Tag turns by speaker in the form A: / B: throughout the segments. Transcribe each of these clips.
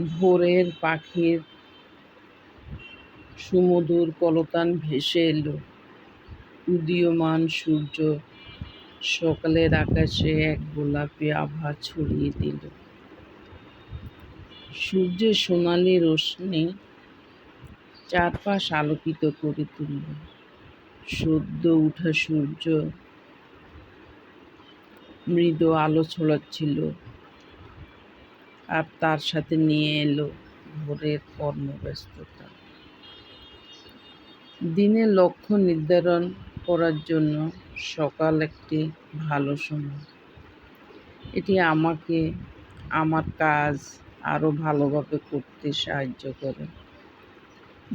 A: ভোরের পাখির সুমধুর কলতান ভেসে এলো, উদীয়মান সূর্য সকালের আকাশে এক গোলাপি আভা ছড়িয়ে দিল। সূর্যের সোনালি রশ্মি চারপাশ আলোকিত করে তুলল। সদ্য উঠা সূর্য মৃদু আলো ছড়াচ্ছিল, আর তার সাথে নিয়ে এলো ভোরের কর্মব্যস্ততা। দিনের লক্ষ্য নির্ধারণ করার জন্য সকাল একটি ভালো সময়। এটি আমাকে আমার কাজ আরো ভালোভাবে করতে সাহায্য করে।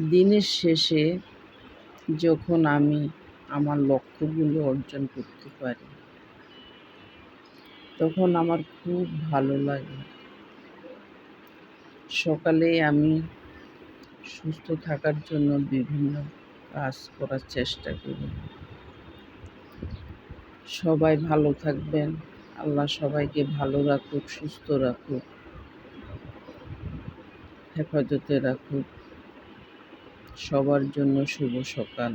A: দিনের শেষে যখন আমি আমার লক্ষ্যগুলো অর্জন করতে পারি, তখন আমার খুব ভালো লাগে। সকালে আমি সুস্থ থাকার জন্য বিভিন্ন কাজ করার চেষ্টা করি। সবাই ভালো থাকবেন। আল্লাহ সবাইকে ভালো রাখুক, সুস্থ রাখুক, হেফাজতে রাখুক। সবার জন্য শুভ সকাল।